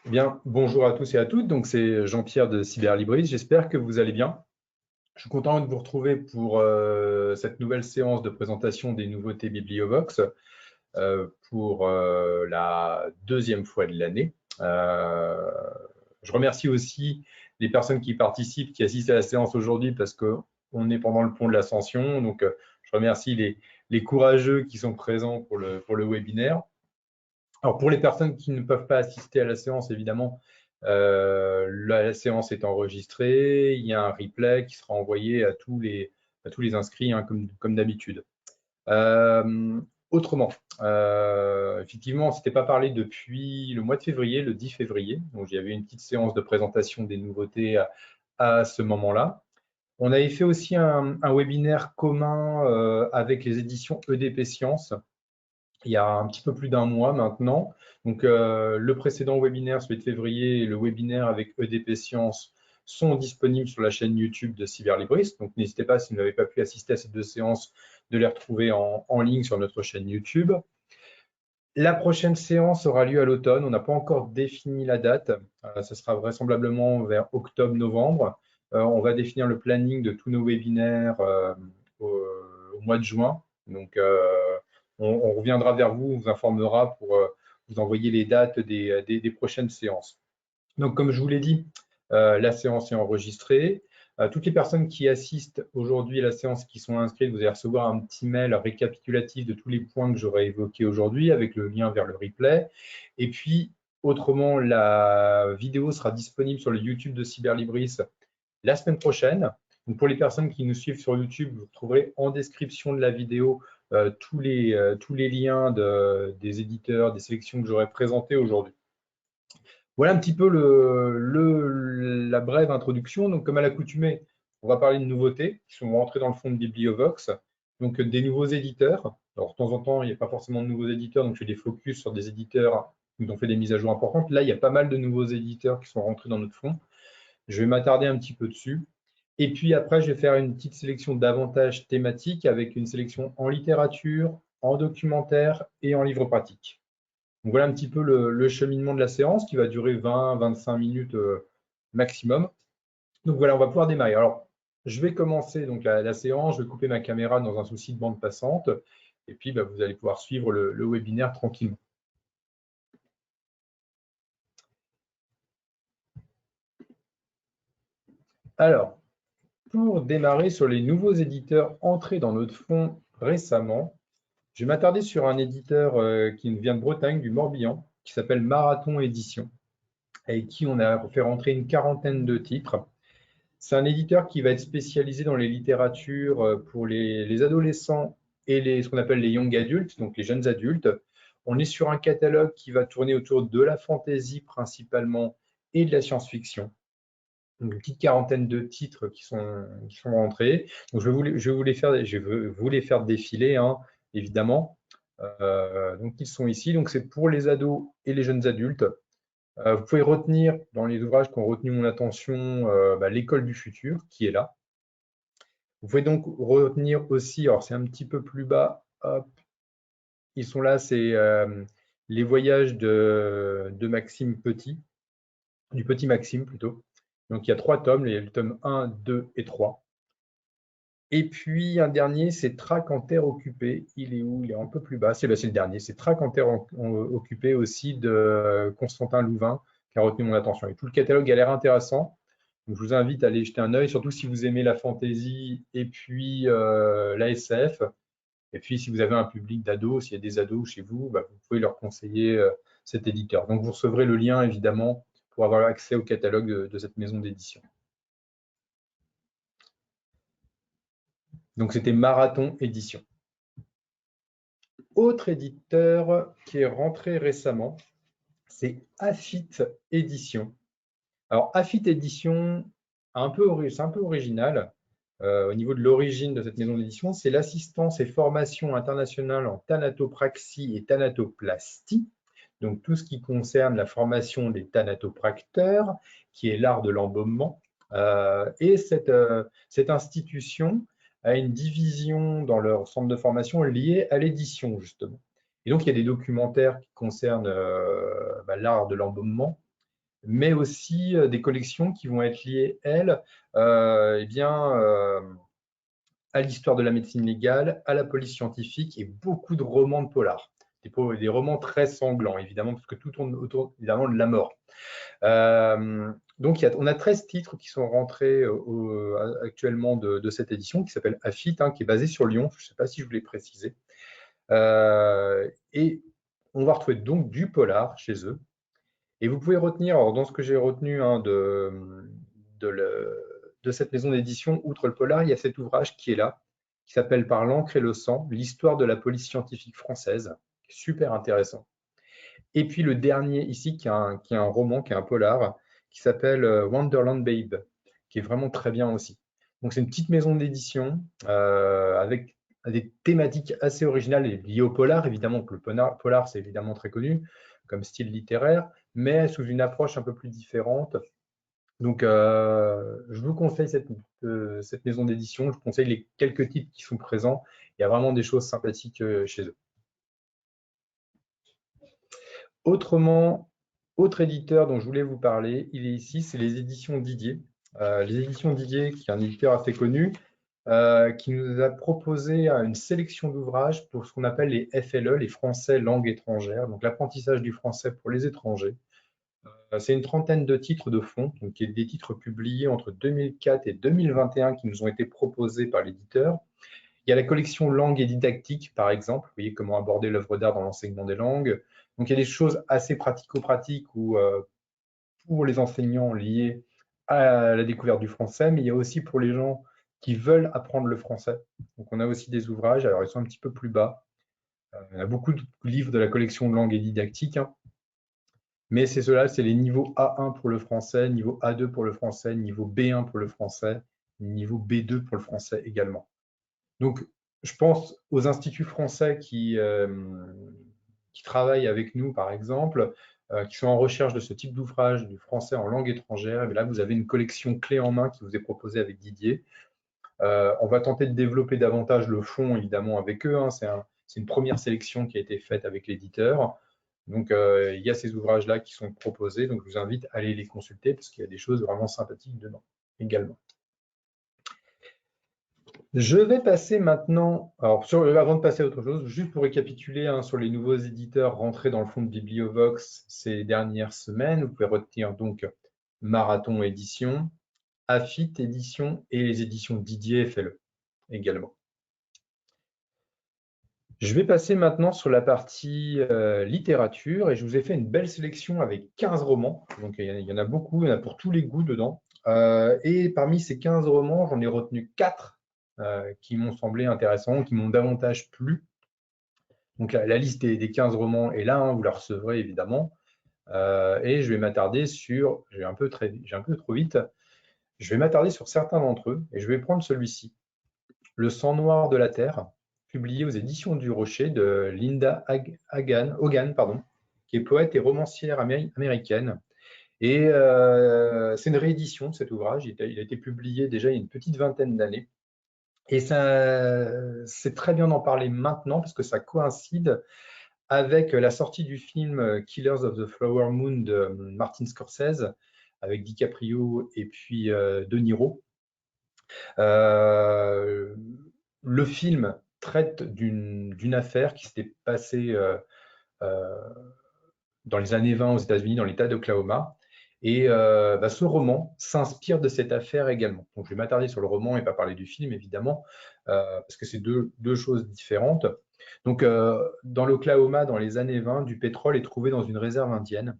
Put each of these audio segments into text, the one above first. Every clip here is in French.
Eh bien, bonjour à tous et à toutes. Donc, c'est Jean-Pierre de Cyberlibris. J'espère que vous allez bien. Je suis content de vous retrouver pour cette nouvelle séance de présentation des nouveautés Bibliovox pour la deuxième fois de l'année. Je remercie aussi les personnes qui participent, qui assistent à la séance aujourd'hui parce qu'on est pendant le pont de l'Ascension. Donc, je remercie les courageux qui sont présents pour le webinaire. Alors, pour les personnes qui ne peuvent pas assister à la séance, évidemment, la séance est enregistrée. Il y a un replay qui sera envoyé à tous les inscrits, hein, comme d'habitude. Autrement, effectivement, on ne s'était pas parlé depuis le mois de février, le 10 février. Donc, il y avait une petite séance de présentation des nouveautés à ce moment-là. On avait fait aussi un webinaire commun avec les éditions EDP Sciences il y a un petit peu plus d'un mois maintenant. Donc, le précédent webinaire, celui de février, et le webinaire avec EDP Sciences sont disponibles sur la chaîne YouTube de Cyberlibris. Donc, n'hésitez pas, si vous n'avez pas pu assister à ces deux séances, de les retrouver en ligne sur notre chaîne YouTube. La prochaine séance aura lieu à l'automne. On n'a pas encore défini la date. Ce sera vraisemblablement vers octobre-novembre. On va définir le planning de tous nos webinaires au mois de juin. Donc, on reviendra vers vous, on vous informera pour vous envoyer les dates des prochaines séances. Donc, comme je vous l'ai dit, la séance est enregistrée. Toutes les personnes qui assistent aujourd'hui à la séance, qui sont inscrites, vous allez recevoir un petit mail récapitulatif de tous les points que j'aurai évoqués aujourd'hui avec le lien vers le replay. Et puis, autrement, la vidéo sera disponible sur le YouTube de Cyberlibris la semaine prochaine. Donc, pour les personnes qui nous suivent sur YouTube, vous trouverez en description de la vidéo tous les liens des éditeurs, des sélections que j'aurai présentées aujourd'hui. Voilà un petit peu la brève introduction. Donc, comme à l'accoutumée, on va parler de nouveautés qui sont rentrées dans le fond de Bibliovox. Donc, des nouveaux éditeurs. Alors, de temps en temps, il n'y a pas forcément de nouveaux éditeurs, donc je fais des focus sur des éditeurs qui ont fait des mises à jour importantes. Là, il y a pas mal de nouveaux éditeurs qui sont rentrés dans notre fond. Je vais m'attarder un petit peu dessus. Et puis après, je vais faire une petite sélection davantage thématique avec une sélection en littérature, en documentaire et en livre pratique. Donc voilà un petit peu le cheminement de la séance qui va durer 20-25 minutes maximum. Donc voilà, on va pouvoir démarrer. Alors, je vais commencer donc la séance, je vais couper ma caméra dans un souci de bande passante, et puis vous allez pouvoir suivre le webinaire tranquillement. Alors, pour démarrer sur les nouveaux éditeurs entrés dans notre fonds récemment, je vais m'attarder sur un éditeur qui vient de Bretagne, du Morbihan, qui s'appelle Marathon Édition, avec qui on a fait rentrer une quarantaine de titres. C'est un éditeur qui va être spécialisé dans les littératures pour les adolescents et ce qu'on appelle les young adultes, donc les jeunes adultes. On est sur un catalogue qui va tourner autour de la fantasy principalement et de la science-fiction. Donc, une petite quarantaine de titres qui sont rentrés. Donc, je vais vous les faire défiler, hein, évidemment. Donc, ils sont ici. Donc, c'est pour les ados et les jeunes adultes. Vous pouvez retenir dans les ouvrages qui ont retenu mon attention l'école du futur qui est là. Vous pouvez donc retenir aussi, alors c'est un petit peu plus bas, hop, ils sont là, c'est les voyages de Maxime Petit, du petit Maxime plutôt. Donc il y a 3 tomes, les tomes 1, 2 et 3. Et puis un dernier, c'est Trac en terre occupée. Il est où? Il est un peu plus bas. C'est le dernier, c'est Trac en terre occupée aussi de Constantin Louvain qui a retenu mon attention. Et tout le catalogue a l'air intéressant. Donc, je vous invite à aller jeter un œil, surtout si vous aimez la fantasy et puis la SF. Et puis si vous avez un public d'ados, s'il y a des ados chez vous, vous pouvez leur conseiller cet éditeur. Donc vous recevrez le lien évidemment pour avoir accès au catalogue de cette maison d'édition. Donc c'était Marathon Édition. Autre éditeur qui est rentré récemment, c'est Afit Édition. Alors, Afit Édition, c'est un peu original au niveau de l'origine de cette maison d'édition. C'est l'assistance et formation internationale en thanatopraxie et thanatoplastie. Donc, tout ce qui concerne la formation des thanatopracteurs, qui est l'art de l'embaumement. Et cette institution a une division dans leur centre de formation liée à l'édition, justement. Et donc, il y a des documentaires qui concernent l'art de l'embaumement. mais aussi des collections qui vont être liées, elles, eh bien, à l'histoire de la médecine légale, à la police scientifique et beaucoup de romans de polar. Des romans très sanglants, évidemment, parce que tout tourne autour, évidemment, de la mort. Donc, on a 13 titres qui sont rentrés actuellement de cette édition, qui s'appelle AFIT, hein, qui est basée sur Lyon. Je ne sais pas si je vous l'ai précisé. Et on va retrouver donc du polar chez eux. Et vous pouvez retenir, alors dans ce que j'ai retenu hein, de cette maison d'édition, outre le polar, il y a cet ouvrage qui est là, qui s'appelle Par l'encre et le sang, l'histoire de la police scientifique française, super intéressant. Et puis le dernier ici, qui est un roman, qui est un polar, qui s'appelle Wonderland Babe, qui est vraiment très bien aussi. Donc c'est une petite maison d'édition avec des thématiques assez originales et liées au polar, évidemment que le polar c'est évidemment très connu comme style littéraire, mais sous une approche un peu plus différente. Donc je vous conseille cette maison d'édition, je vous conseille les quelques titres qui sont présents, il y a vraiment des choses sympathiques chez eux. Autrement, autre éditeur dont je voulais vous parler, il est ici, c'est les éditions Didier. Les éditions Didier, qui est un éditeur assez connu, qui nous a proposé une sélection d'ouvrages pour ce qu'on appelle les FLE, les Français langue étrangère, donc l'apprentissage du français pour les étrangers. C'est une trentaine de titres de fond, donc des titres publiés entre 2004 et 2021 qui nous ont été proposés par l'éditeur. Il y a la collection langue et didactique, par exemple. Vous voyez comment aborder l'œuvre d'art dans l'enseignement des langues. Donc, il y a des choses assez pratico-pratiques ou pour les enseignants liées à la découverte du français, mais il y a aussi pour les gens qui veulent apprendre le français. Donc, on a aussi des ouvrages. Alors, ils sont un petit peu plus bas. Il y a beaucoup de livres de la collection langue et didactique, hein. Mais c'est cela, c'est les niveaux A1 pour le français, niveau A2 pour le français, niveau B1 pour le français, niveau B2 pour le français également. Donc, je pense aux instituts français qui travaillent avec nous, par exemple, qui sont en recherche de ce type d'ouvrage du français en langue étrangère. Et là, vous avez une collection clé en main qui vous est proposée avec Didier. On va tenter de développer davantage le fond, évidemment, avec eux, hein. C'est une première sélection qui a été faite avec l'éditeur. Donc, il y a ces ouvrages-là qui sont proposés. Donc, je vous invite à aller les consulter parce qu'il y a des choses vraiment sympathiques dedans également. Je vais passer maintenant, alors avant de passer à autre chose, juste pour récapituler hein, sur les nouveaux éditeurs rentrés dans le fonds de Bibliovox ces dernières semaines. Vous pouvez retenir donc Marathon Édition, Afit Édition et les éditions Didier FLE également. Je vais passer maintenant sur la partie littérature et je vous ai fait une belle sélection avec 15 romans. Donc il y en a beaucoup, il y en a pour tous les goûts dedans. Et parmi ces 15 romans, j'en ai retenu 4 qui m'ont semblé intéressants, qui m'ont davantage plu. Donc la liste des 15 romans est là, hein, vous la recevrez évidemment. Et je vais m'attarder sur, j'ai un peu trop vite, je vais m'attarder sur certains d'entre eux et je vais prendre celui-ci, Le sang noir de la terre, publié aux éditions du Rocher de Linda Hogan, qui est poète et romancière américaine. Et c'est une réédition de cet ouvrage, il a été publié déjà il y a une petite vingtaine d'années. Et c'est très bien d'en parler maintenant parce que ça coïncide avec la sortie du film Killers of the Flower Moon de Martin Scorsese avec DiCaprio et puis De Niro. Le film traite d'une affaire qui s'était passée dans les années 20 aux États-Unis, dans l'État d'Oklahoma. Et ce roman s'inspire de cette affaire également. Donc, je vais m'attarder sur le roman et pas parler du film, évidemment, parce que c'est deux choses différentes. Donc, dans l'Oklahoma, dans les années 20, du pétrole est trouvé dans une réserve indienne.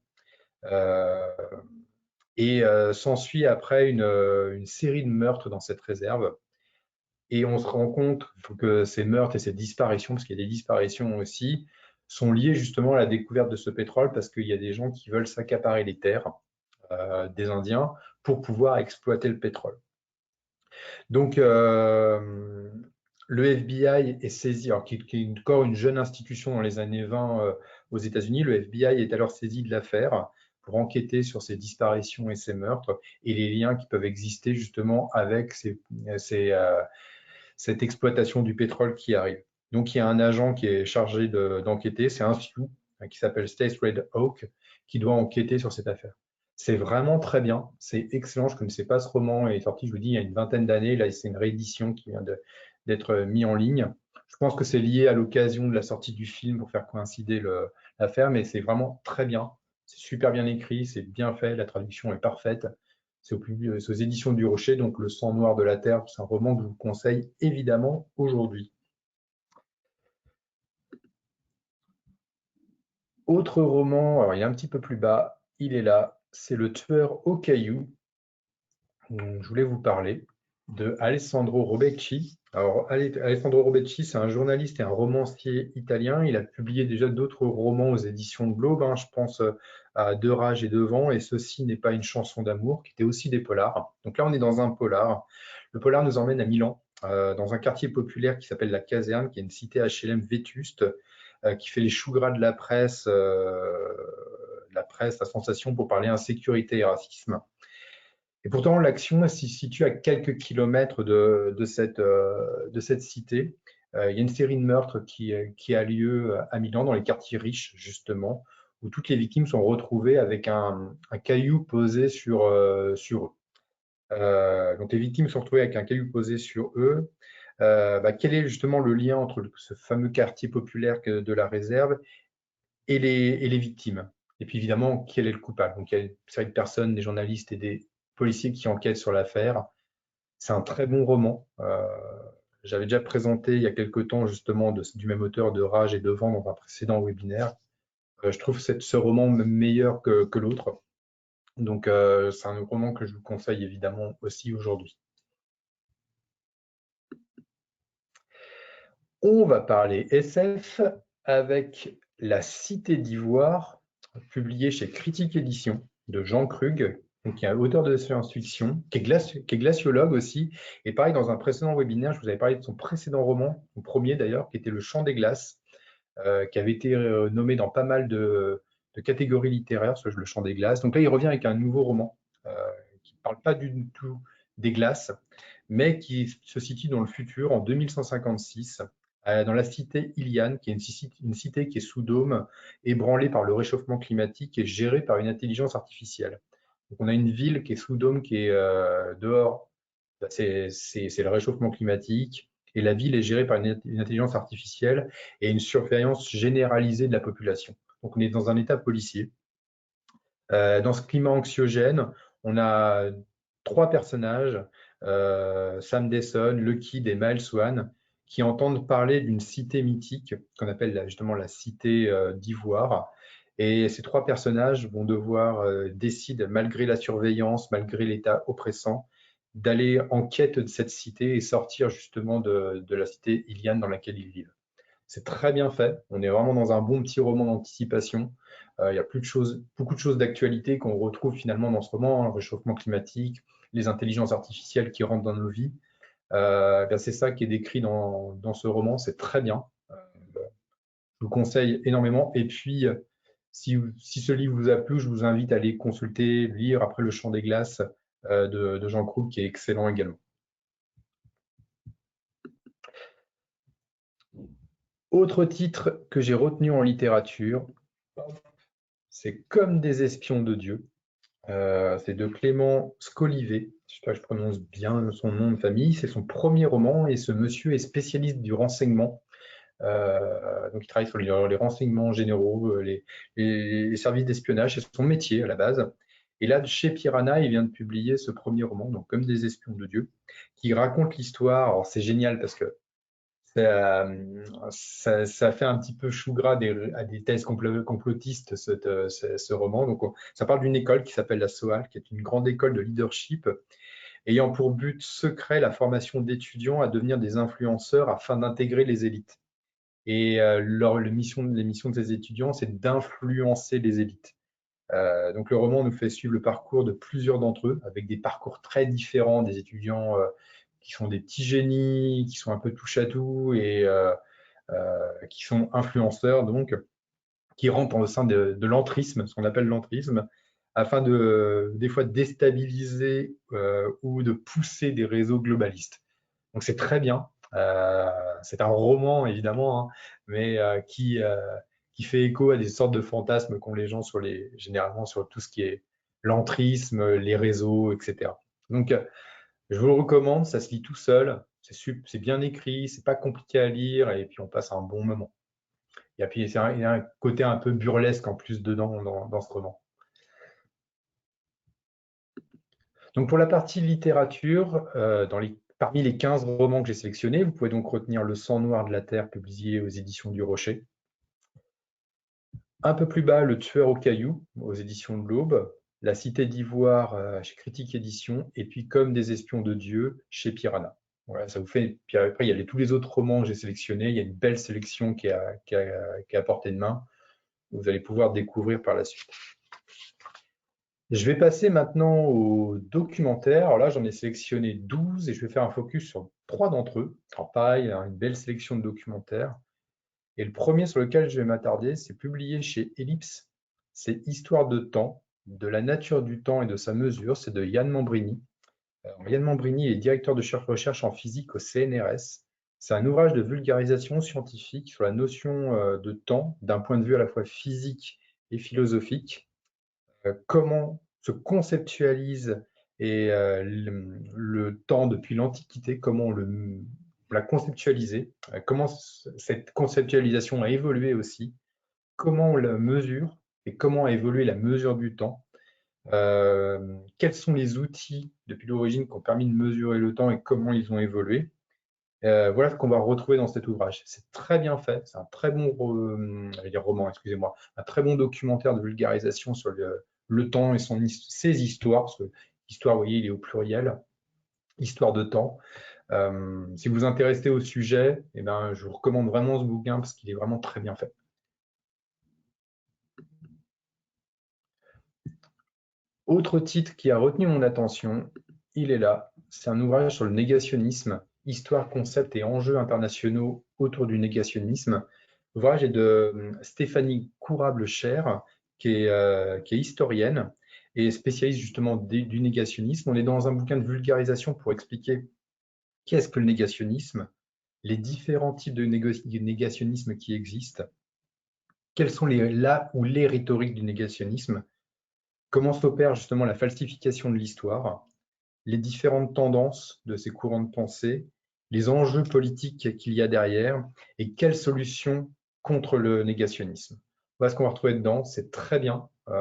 Et s'ensuit après une série de meurtres dans cette réserve. Et on se rend compte que ces meurtres et ces disparitions, parce qu'il y a des disparitions aussi, sont liées justement à la découverte de ce pétrole parce qu'il y a des gens qui veulent s'accaparer les terres des Indiens pour pouvoir exploiter le pétrole. Donc, le FBI est saisi, alors qui est encore une jeune institution dans les années 20 aux États-Unis, le FBI est alors saisi de l'affaire pour enquêter sur ces disparitions et ces meurtres et les liens qui peuvent exister justement avec cette exploitation du pétrole qui arrive. Donc, il y a un agent qui est chargé d'enquêter, c'est un Sioux qui s'appelle Stace Red Hawk, qui doit enquêter sur cette affaire. C'est vraiment très bien, c'est excellent. Je ne connaissais pas ce roman, il est sorti, je vous dis, il y a une vingtaine d'années. Là, c'est une réédition qui vient d'être mis en ligne. Je pense que c'est lié à l'occasion de la sortie du film pour faire coïncider l'affaire, mais c'est vraiment très bien. C'est super bien écrit, c'est bien fait, la traduction est parfaite. C'est aux éditions du Rocher, donc Le sang noir de la terre. C'est un roman que je vous conseille évidemment aujourd'hui. Autre roman, alors il est un petit peu plus bas, il est là, c'est Le tueur au caillou. Je voulais vous parler de Alessandro Robecci. Alors, Alessandro Robecci, c'est un journaliste et un romancier italien. Il a publié déjà d'autres romans aux éditions Globe, hein. Je pense à Deux rages et deux vents et Ceci n'est pas une chanson d'amour, qui étaient aussi des polars. Donc là, on est dans un polar. Le polar nous emmène à Milan, dans un quartier populaire qui s'appelle la Caserne, qui est une cité HLM vétuste, qui fait les choux gras de la presse, la sensation pour parler insécurité et racisme. Et pourtant, l'action elle s'y situe à quelques kilomètres de cette cité. Il y a une série de meurtres qui a lieu à Milan, dans les quartiers riches, justement, où toutes les victimes sont retrouvées avec un caillou posé sur eux. Donc les victimes sont retrouvées avec un caillou posé sur eux. Quel est justement le lien entre ce fameux quartier populaire de la réserve et les victimes? Et puis évidemment, quel est le coupable? Donc il y a une série de personnes, des journalistes et des policiers qui enquêtent sur l'affaire. C'est un très bon roman. J'avais déjà présenté il y a quelque temps justement du même auteur de Rage et de Vent dans un précédent webinaire. Je trouve ce roman même meilleur que l'autre. Donc c'est un roman que je vous conseille évidemment aussi aujourd'hui. On va parler SF avec La Cité d'Ivoire, publié chez Critique Édition de Jean Krug, donc qui est un auteur de science-fiction, qui est glaciologue aussi. Et pareil, dans un précédent webinaire, je vous avais parlé de son précédent roman, son premier d'ailleurs, qui était Le Chant des glaces, qui avait été nommé dans pas mal de catégories littéraires, Le Chant des glaces. Donc là, il revient avec un nouveau roman euh, qui ne parle pas du tout des glaces, mais qui se situe dans le futur, en 2156, dans la cité Iliane, qui est une cité qui est sous dôme, ébranlée par le réchauffement climatique et gérée par une intelligence artificielle. Donc on a une ville qui est sous dôme, qui est dehors, c'est le réchauffement climatique, et la ville est gérée par une intelligence artificielle et une surveillance généralisée de la population. Donc on est dans un état policier. Dans ce climat anxiogène, on a trois personnages, Sam Desson, Lucky et Miles Swan, qui entendent parler d'une cité mythique qu'on appelle justement la cité d'Ivoire. Et ces trois personnages vont devoir décider, malgré la surveillance, malgré l'état oppressant, d'aller en quête de cette cité et sortir justement de la cité Iliane dans laquelle ils vivent. C'est très bien fait. On est vraiment dans un bon petit roman d'anticipation. Il y a beaucoup de choses d'actualité qu'on retrouve finalement dans ce roman, hein, le réchauffement climatique, les intelligences artificielles qui rentrent dans nos vies. C'est ça qui est décrit dans ce roman. C'est très bien. Je vous conseille énormément. Et puis, si ce livre vous a plu, je vous invite à aller consulter, lire après Le Chant des glaces de Jean Krug, qui est excellent également. Autre titre que j'ai retenu en littérature, c'est Comme des espions de Dieu. C'est de Clément Scolivet. J'espère que je prononce bien son nom de famille. C'est son premier roman et ce monsieur est spécialiste du renseignement. Donc il travaille sur les renseignements généraux, les services d'espionnage. C'est son métier à la base. Et là, chez Piranha, il vient de publier ce premier roman, donc Comme des espions de Dieu, qui raconte l'histoire. Alors c'est génial parce que ça fait un petit peu chou gras à des thèses complotistes, ce roman. Donc, ça parle d'une école qui s'appelle la SOAL, qui est une grande école de leadership, ayant pour but secret la formation d'étudiants à devenir des influenceurs afin d'intégrer les élites. Et les missions de ces étudiants, c'est d'influencer les élites. Donc, le roman nous fait suivre le parcours de plusieurs d'entre eux, avec des parcours très différents, des étudiants qui sont des petits génies, qui sont un peu touche à tout et qui sont influenceurs, donc, qui rentrent au sein de l'entrisme, ce qu'on appelle l'entrisme, afin des fois, de déstabiliser ou de pousser des réseaux globalistes. Donc, c'est très bien. C'est un roman, évidemment, hein, mais qui fait écho à des sortes de fantasmes qu'ont les gens généralement sur tout ce qui est l'entrisme, les réseaux, etc. Donc, je vous le recommande, ça se lit tout seul, c'est bien écrit, c'est pas compliqué à lire, et puis on passe un bon moment. Et puis, il y a un côté un peu burlesque en plus dedans dans ce roman. Donc, pour la partie littérature, parmi les 15 romans que j'ai sélectionnés, vous pouvez donc retenir Le sang noir de la terre, publié aux éditions du Rocher. Un peu plus bas, Le tueur aux cailloux, aux éditions de l'Aube. La cité d'Ivoire, chez Critique Éditions. Et puis Comme des espions de Dieu, chez Piranha. Voilà, ça vous fait. Puis après, il y a tous les autres romans que j'ai sélectionnés. Il y a une belle sélection qui est à portée de main. Vous allez pouvoir découvrir par la suite. Je vais passer maintenant au documentaire. Alors là, j'en ai sélectionné 12 et je vais faire un focus sur 3 d'entre eux. Alors pareil, une belle sélection de documentaires. Et le premier sur lequel je vais m'attarder, c'est publié chez Ellipse. C'est Histoire de temps, de la nature du temps et de sa mesure. C'est de Yann Mambrini. Alors, Yann Mambrini est directeur de recherche en physique au CNRS. C'est un ouvrage de vulgarisation scientifique sur la notion de temps d'un point de vue à la fois physique et philosophique. Comment se conceptualise le temps depuis l'Antiquité, comment on l'a conceptualisé, comment cette conceptualisation a évolué aussi, comment on la mesure et comment a évolué la mesure du temps, quels sont les outils depuis l'origine qui ont permis de mesurer le temps et comment ils ont évolué. Voilà ce qu'on va retrouver dans cet ouvrage. C'est très bien fait, c'est un très bon roman, excusez-moi, un très bon documentaire de vulgarisation sur le temps et ses histoires, parce que l'histoire, vous voyez, il est au pluriel, histoire de temps. Si vous vous intéressez au sujet, eh ben, je vous recommande vraiment ce bouquin parce qu'il est vraiment très bien fait. Autre titre qui a retenu mon attention, il est là. C'est un ouvrage sur le négationnisme, histoire, concepts et enjeux internationaux autour du négationnisme. L'ouvrage est de Stéphanie Courable-Cher, qui est historienne et spécialiste justement du négationnisme. On est dans un bouquin de vulgarisation pour expliquer qu'est-ce que le négationnisme, les différents types de négationnisme qui existent, quelles sont les rhétoriques du négationnisme, comment s'opère justement la falsification de l'histoire, les différentes tendances de ces courants de pensée, les enjeux politiques qu'il y a derrière et quelles solutions contre le négationnisme. Voilà ce qu'on va retrouver dedans, c'est très bien. On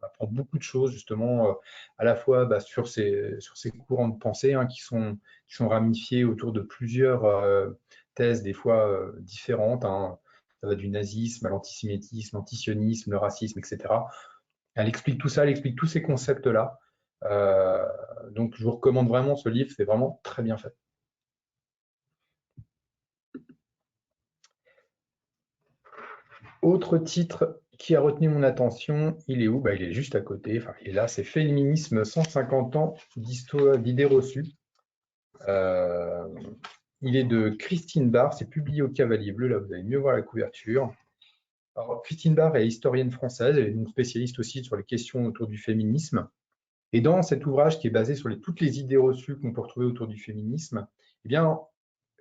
apprend beaucoup de choses justement, à la fois sur ces courants de pensée qui sont ramifiés autour de plusieurs thèses, des fois différentes. Ça va du nazisme à l'antisémitisme, l'antisionisme, le racisme, etc. Elle explique tout ça, elle explique tous ces concepts-là. Donc, je vous recommande vraiment ce livre, c'est vraiment très bien fait. Autre titre qui a retenu mon attention, il est où? Il est juste à côté, enfin, il est là, c'est Féminisme, 150 ans d'idées reçues. Il est de Christine Barr, c'est publié au Cavalier Bleu, là vous allez mieux voir la couverture. Alors, Christine Barr est historienne française, elle est donc spécialiste aussi sur les questions autour du féminisme. Et dans cet ouvrage qui est basé sur toutes les idées reçues qu'on peut retrouver autour du féminisme, eh bien,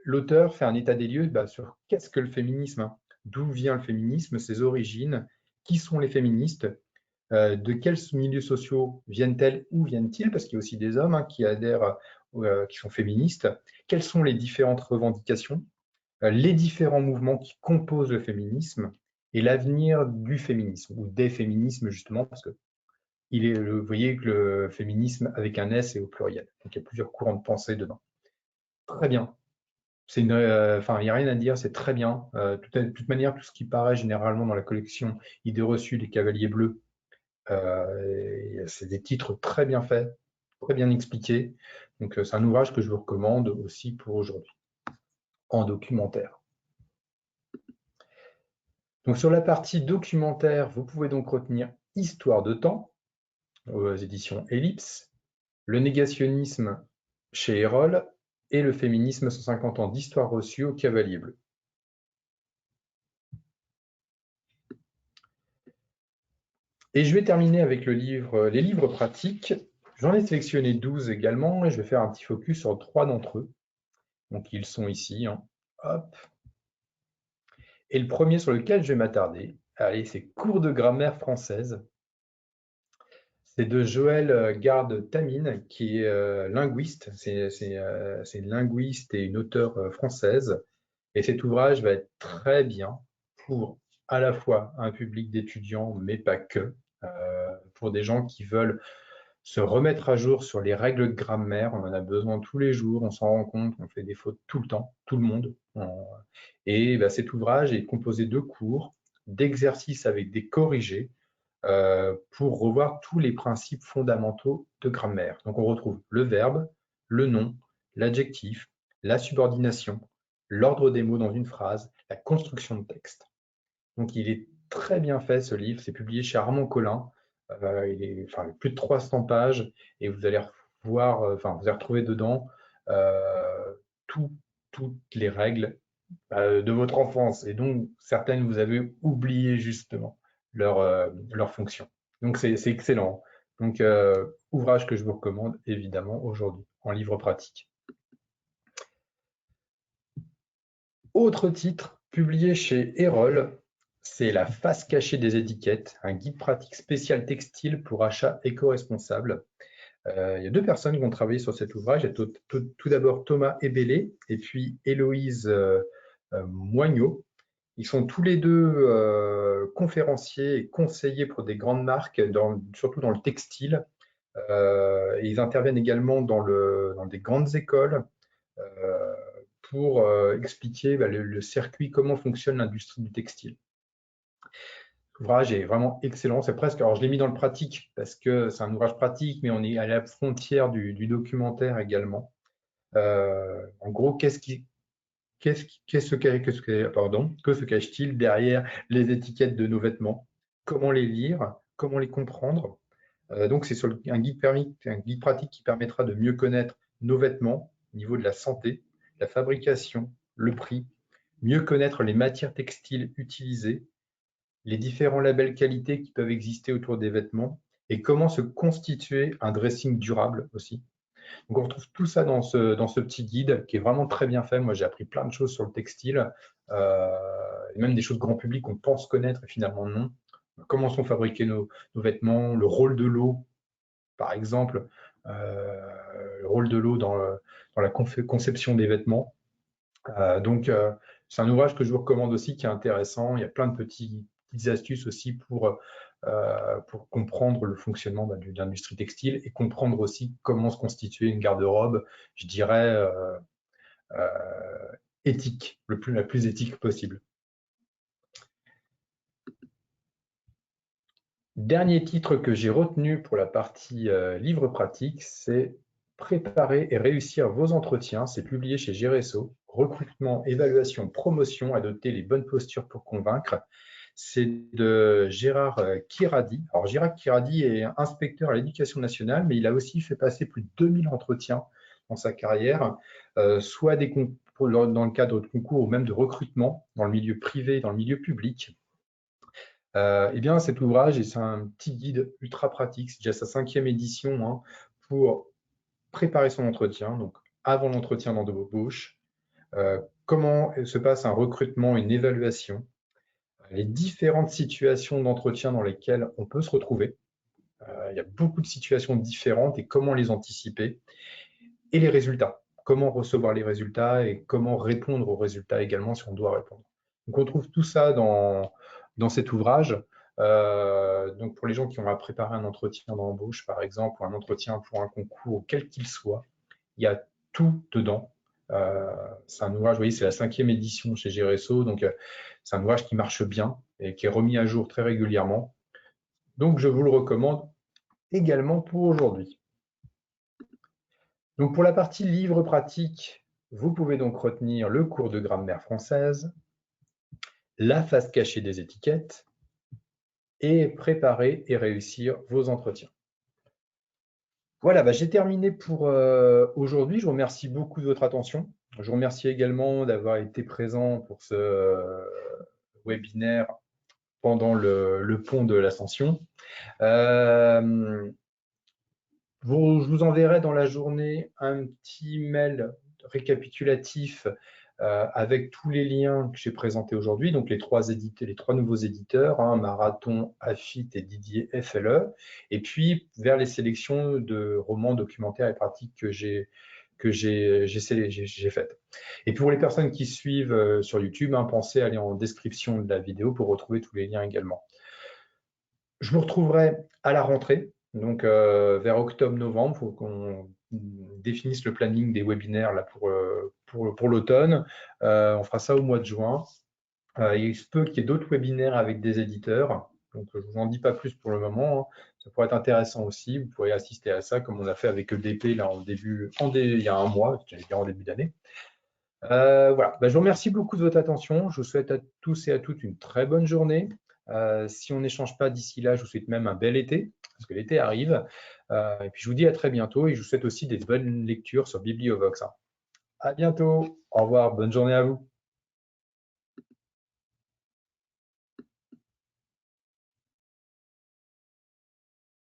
l'auteur fait un état des lieux sur qu'est-ce que le féminisme, d'où vient le féminisme, ses origines, qui sont les féministes, de quels milieux sociaux viennent-elles, où viennent-ils, parce qu'il y a aussi des hommes qui adhèrent, qui sont féministes, quelles sont les différentes revendications, les différents mouvements qui composent le féminisme et l'avenir du féminisme, ou des féminismes justement, parce que vous voyez que le féminisme avec un S est au pluriel. Donc il y a plusieurs courants de pensée dedans. Très bien. Il n'y a rien à dire, c'est très bien. De toute manière, tout ce qui paraît généralement dans la collection Idées reçues des Cavaliers Bleus, c'est des titres très bien faits, très bien expliqués. Donc c'est un ouvrage que je vous recommande aussi pour aujourd'hui, en documentaire. Donc sur la partie documentaire, vous pouvez donc retenir Histoire de temps, aux éditions Ellipse, le négationnisme chez Erol et le féminisme 150 ans d'histoire reçue au Cavalier Bleu. Et je vais terminer avec les livres pratiques. J'en ai sélectionné 12 également et je vais faire un petit focus sur 3 d'entre eux. Donc ils sont ici. Hop. Et le premier sur lequel je vais m'attarder, allez, c'est Cours de grammaire française. C'est de Joël Garde-Tamine, qui est linguiste. C'est une linguiste et une auteure française. Et cet ouvrage va être très bien pour à la fois un public d'étudiants, mais pas que, pour des gens qui veulent se remettre à jour sur les règles de grammaire. On en a besoin tous les jours, on s'en rend compte, on fait des fautes tout le temps, tout le monde. Et bah, cet ouvrage est composé de cours, d'exercices avec des corrigés, pour revoir tous les principes fondamentaux de grammaire. Donc on retrouve le verbe, le nom, l'adjectif, la subordination, l'ordre des mots dans une phrase, la construction de texte. Donc il est très bien fait ce livre, c'est publié chez Armand Collin, il est plus de 300 pages et vous allez voir, vous allez retrouver dedans euh, tout- toutes les règles de votre enfance et donc certaines vous avez oublié justement leur fonction. Donc c'est excellent. Donc ouvrage que je vous recommande évidemment aujourd'hui en livre pratique. Autre titre publié chez Erol, c'est La face cachée des étiquettes, un guide pratique spécial textile pour achat éco-responsable. Il y a deux personnes qui ont travaillé sur cet ouvrage. Il y a tout d'abord Thomas Ebélé et puis Héloïse Moignot. Ils sont tous les deux conférenciers et conseillers pour des grandes marques, surtout dans le textile. Et ils interviennent également dans des grandes écoles euh, pour expliquer le circuit, comment fonctionne l'industrie du textile. L'ouvrage est vraiment excellent. C'est presque, alors je l'ai mis dans le pratique parce que c'est un ouvrage pratique, mais on est à la frontière du documentaire également. En gros, que se cache-t-il derrière les étiquettes de nos vêtements? Comment les lire? Comment les comprendre? Donc, c'est un guide pratique qui permettra de mieux connaître nos vêtements au niveau de la santé, la fabrication, le prix, mieux connaître les matières textiles utilisées, les différents labels qualité qui peuvent exister autour des vêtements et comment se constituer un dressing durable aussi. Donc, on retrouve tout ça dans ce petit guide qui est vraiment très bien fait. Moi, j'ai appris plein de choses sur le textile, et même des choses grand public qu'on pense connaître et finalement non. Comment sont fabriqués nos vêtements, le rôle de l'eau, par exemple, le rôle de l'eau dans la conception des vêtements. Donc, c'est un ouvrage que je vous recommande aussi qui est intéressant. Il y a plein de petites astuces aussi pour comprendre le fonctionnement de l'industrie textile et comprendre aussi comment se constituer une garde-robe, je dirais, éthique, la plus éthique possible. Dernier titre que j'ai retenu pour la partie livre pratique, c'est Préparer et réussir vos entretiens. C'est publié chez Géresso. Recrutement, évaluation, promotion, adopter les bonnes postures pour convaincre. C'est de Gérard Kiradi. Alors Gérard Kiradi est inspecteur à l'éducation nationale, mais il a aussi fait passer plus de 2000 entretiens dans sa carrière, soit dans le cadre de concours ou même de recrutement dans le milieu privé et dans le milieu public. Eh bien, cet ouvrage, et c'est un petit guide ultra pratique, c'est déjà sa 5e édition, hein, pour préparer son entretien, donc avant l'entretien d'embauche, comment se passe un recrutement, une évaluation, les différentes situations d'entretien dans lesquelles on peut se retrouver. Il y a beaucoup de situations différentes et comment les anticiper, et les résultats, comment recevoir les résultats et comment répondre aux résultats également si on doit répondre. Donc on trouve tout ça dans cet ouvrage. Donc pour les gens qui ont à préparer un entretien d'embauche, par exemple, ou un entretien pour un concours, quel qu'il soit, il y a tout dedans. C'est un ouvrage, vous voyez, c'est la 5e édition chez Géresso, donc c'est un ouvrage qui marche bien et qui est remis à jour très régulièrement. Donc je vous le recommande également pour aujourd'hui. Donc pour la partie livre pratique, vous pouvez donc retenir le cours de grammaire française, la face cachée des étiquettes et préparer et réussir vos entretiens. Voilà, j'ai terminé pour aujourd'hui. Je vous remercie beaucoup de votre attention. Je vous remercie également d'avoir été présent pour ce webinaire pendant le pont de l'Ascension. Je vous enverrai dans la journée un petit mail récapitulatif avec tous les liens que j'ai présentés aujourd'hui, donc les trois nouveaux éditeurs, hein, Marathon, Afit et Didier FLE, et puis vers les sélections de romans documentaires et pratiques que j'ai faites. Et pour les personnes qui suivent sur YouTube, hein, pensez à aller en description de la vidéo pour retrouver tous les liens également. Je vous retrouverai à la rentrée, donc vers octobre-novembre, il faut qu'on définisse le planning des webinaires là, pour l'automne. On fera ça au mois de juin. Il se peut qu'il y ait d'autres webinaires avec des éditeurs, donc je ne vous en dis pas plus pour le moment, hein. Ça pourrait être intéressant aussi, vous pourrez assister à ça comme on a fait avec EDP là, il y a un mois, j'allais dire en début d'année. Voilà. Je vous remercie beaucoup de votre attention. Je vous souhaite à tous et à toutes une très bonne journée. Si on n'échange pas d'ici là, je vous souhaite même un bel été, parce que l'été arrive. Et puis je vous dis à très bientôt et je vous souhaite aussi des bonnes lectures sur Bibliovox, hein. À bientôt. Au revoir. Bonne journée à vous.